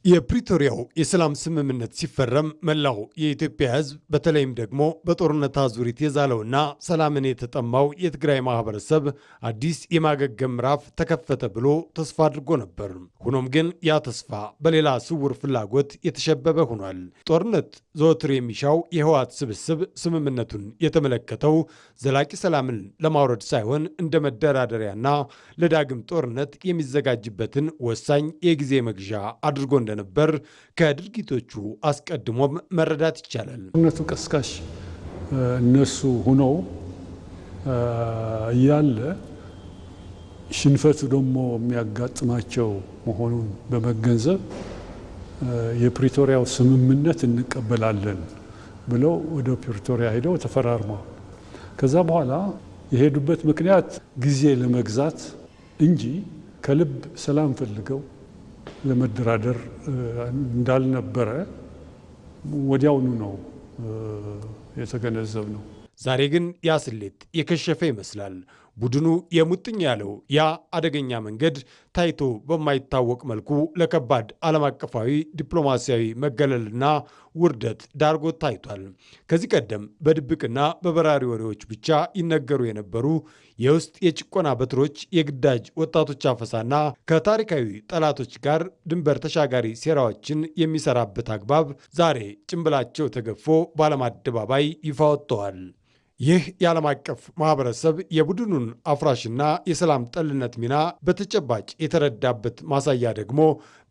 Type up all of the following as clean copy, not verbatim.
የፕሪቶሪያው የሰላም ስምምነት ሲፈረም መላው የኢትዮጵያ ሕዝብ በተለይም ደግሞ በጦርነት አዙሪት የዛለውና ሰላምን የተጠማው የትግራይ ማህበረሰብ አዲስ የማገገም ምዕራፍ ተከፈተ ብሎ ተስፋ አድርጎ ነበር። ሆኖም ግን ያ ተስፋ በሌላ ስውር ፍላጎት የተሸበበ ሆኗል። ጦርነት ዘወትር የሚሻው የህወሓት ስብስብ ስምምነቱን የተመለከተው ዘላቂ ሰላምን ለማውረድ ሳይሆን እንደ መደራደሪያና ለዳግም ጦርነት የሚዘጋጅበትን ወሳኝ የጊዜ መግዣ አድርጎ እንደነበር ከድርጊቶቹ አስቀድሞም መረዳት ይቻላል። ጦርነቱ ቀስቃሽ እነሱ ሆነው እያለ ሽንፈቱ ደግሞ የሚያጋጥማቸው መሆኑን በመገንዘብ የፕሪቶሪያው ስምምነት እንቀበላለን ብለው ወደ ፕሪቶሪያ ሄደው ተፈራርመዋል። ከዛ በኋላ የሄዱበት ምክንያት ጊዜ ለመግዛት እንጂ ከልብ ሰላም ፈልገው ለመደራደር እንዳልነበረ ወዲያውኑ ነው የተገነዘብ ነው። ዛሬ ግን ያ ስሌት የከሸፈ ይመስላል። ቡድኑ የሙጥኝ ያለው ያ አደገኛ መንገድ ታይቶ በማይታወቅ መልኩ ለከባድ ዓለም አቀፋዊ ዲፕሎማሲያዊ መገለልና ውርደት ዳርጎት ታይቷል። ከዚህ ቀደም በድብቅና በበራሪ ወሬዎች ብቻ ይነገሩ የነበሩ የውስጥ የጭቆና በትሮች፣ የግዳጅ ወጣቶች አፈሳና ከታሪካዊ ጠላቶች ጋር ድንበር ተሻጋሪ ሴራዎችን የሚሰራበት አግባብ ዛሬ ጭንብላቸው ተገፎ በዓለም አደባባይ ይፋ ወጥተዋል። ይህ የዓለም አቀፍ ማህበረሰብ የቡድኑን አፍራሽና የሰላም ጠልነት ሚና በተጨባጭ የተረዳበት ማሳያ ደግሞ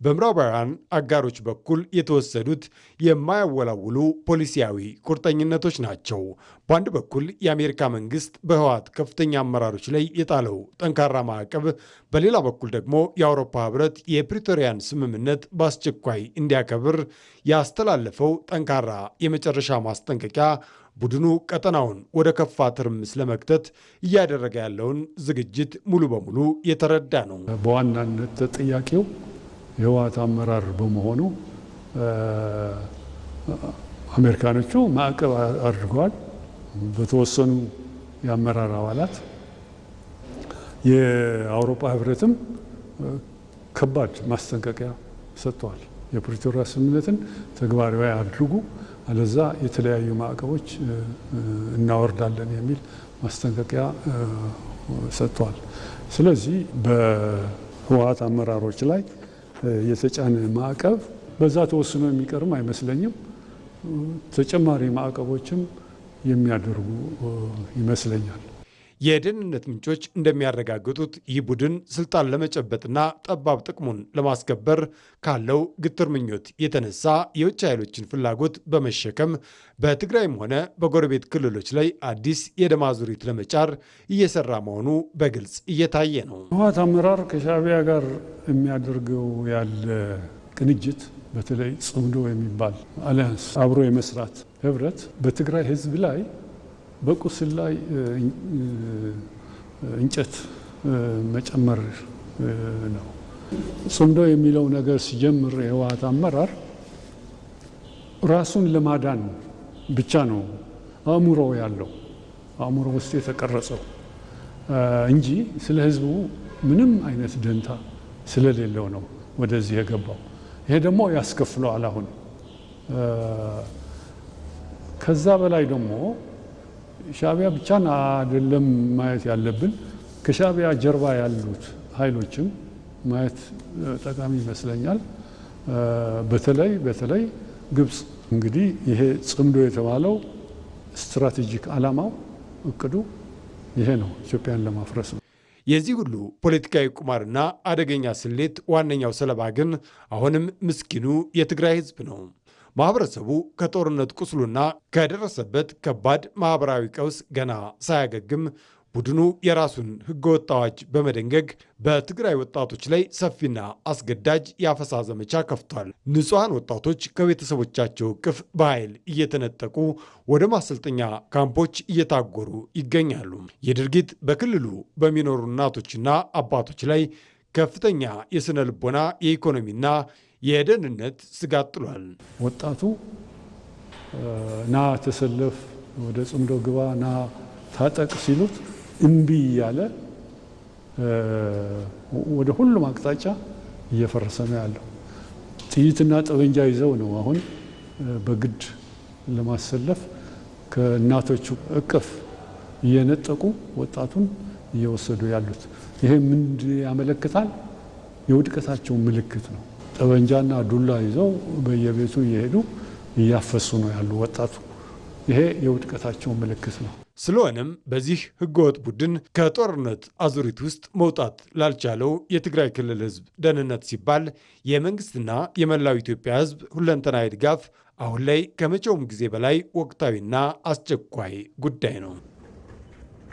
በምዕራባውያን አጋሮች በኩል የተወሰዱት የማያወላውሉ ፖሊሲያዊ ቁርጠኝነቶች ናቸው። በአንድ በኩል የአሜሪካ መንግስት በህወሓት ከፍተኛ አመራሮች ላይ የጣለው ጠንካራ ማዕቀብ፣ በሌላ በኩል ደግሞ የአውሮፓ ህብረት የፕሪቶሪያን ስምምነት በአስቸኳይ እንዲያከብር ያስተላለፈው ጠንካራ የመጨረሻ ማስጠንቀቂያ ቡድኑ ቀጠናውን ወደ ከፋ ትርምስ ለመክተት እያደረገ ያለውን ዝግጅት ሙሉ በሙሉ የተረዳ ነው። በዋናነት ተጠያቂው የህወሓት አመራር በመሆኑ አሜሪካኖቹ ማዕቀብ አድርገዋል። በተወሰኑ የአመራር አባላት የአውሮፓ ህብረትም ከባድ ማስጠንቀቂያ ሰጥተዋል። የፕሪቶሪያ ስምምነትን ተግባራዊ አድርጉ፣ አለዛ የተለያዩ ማዕቀቦች እናወርዳለን የሚል ማስጠንቀቂያ ሰጥተዋል። ስለዚህ በህወሓት አመራሮች ላይ የተጫነ ማዕቀብ በዛ ተወስኖ የሚቀርም አይመስለኝም። ተጨማሪ ማዕቀቦችም የሚያደርጉ ይመስለኛል። የደህንነት ምንጮች እንደሚያረጋግጡት ይህ ቡድን ስልጣን ለመጨበጥና ጠባብ ጥቅሙን ለማስከበር ካለው ግትር ምኞት የተነሳ የውጭ ኃይሎችን ፍላጎት በመሸከም በትግራይም ሆነ በጎረቤት ክልሎች ላይ አዲስ የደም አዙሪት ለመጫር እየሰራ መሆኑ በግልጽ እየታየ ነው። ህወሓት አመራር ከሻዕቢያ ጋር የሚያደርገው ያለ ቅንጅት፣ በተለይ ጽምዶ የሚባል አሊያንስ፣ አብሮ የመስራት ህብረት በትግራይ ህዝብ ላይ በቁስል ላይ እንጨት መጨመር ነው። ጽምዶ የሚለው ነገር ሲጀምር የህወሓት አመራር ራሱን ለማዳን ብቻ ነው አእምሮ ያለው፣ አእምሮ ውስጥ የተቀረጸው እንጂ ስለ ህዝቡ ምንም አይነት ደንታ ስለሌለው ነው ወደዚህ የገባው። ይሄ ደግሞ ያስከፍለዋል። አሁን ከዛ በላይ ደግሞ ሻዕቢያ ብቻን አይደለም ማየት ያለብን፣ ከሻዕቢያ ጀርባ ያሉት ኃይሎችም ማየት ጠቃሚ ይመስለኛል። በተለይ ግብፅ። እንግዲህ ይሄ ጽምዶ የተባለው ስትራቴጂክ ዓላማው እቅዱ ይሄ ነው፣ ኢትዮጵያን ለማፍረስ ነው። የዚህ ሁሉ ፖለቲካዊ ቁማርና አደገኛ ስሌት ዋነኛው ሰለባ ግን አሁንም ምስኪኑ የትግራይ ህዝብ ነው። ማህበረሰቡ ከጦርነት ቁስሉና ከደረሰበት ከባድ ማህበራዊ ቀውስ ገና ሳያገግም ቡድኑ የራሱን ህገወጥ አዋጅ በመደንገግ በትግራይ ወጣቶች ላይ ሰፊና አስገዳጅ የአፈሳ ዘመቻ ከፍቷል። ንጹሐን ወጣቶች ከቤተሰቦቻቸው እቅፍ በኃይል እየተነጠቁ ወደ ማሰልጠኛ ካምፖች እየታጎሩ ይገኛሉ። ይህ ድርጊት በክልሉ በሚኖሩ እናቶችና አባቶች ላይ ከፍተኛ የስነ ልቦና፣ የኢኮኖሚና የደህንነት ስጋት ጥሏል። ወጣቱ ና ተሰለፍ፣ ወደ ጽምዶ ግባ፣ ና ታጠቅ ሲሉት እምቢ እያለ ወደ ሁሉም አቅጣጫ እየፈረሰ ነው ያለው። ጥይትና ጠበንጃ ይዘው ነው አሁን በግድ ለማሰለፍ ከእናቶቹ እቅፍ እየነጠቁ ወጣቱን እየወሰዱ ያሉት። ይሄ ምን ያመለክታል? የውድቀታቸው ምልክት ነው። ጠበንጃና ዱላ ይዘው በየቤቱ እየሄዱ እያፈሱ ነው ያሉ ወጣቱ። ይሄ የውድቀታቸው ምልክት ነው። ስለሆነም በዚህ ህገወጥ ቡድን ከጦርነት አዙሪት ውስጥ መውጣት ላልቻለው የትግራይ ክልል ህዝብ ደህንነት ሲባል የመንግስትና የመላው ኢትዮጵያ ህዝብ ሁለንተናዊ ድጋፍ አሁን ላይ ከመቼውም ጊዜ በላይ ወቅታዊና አስቸኳይ ጉዳይ ነው።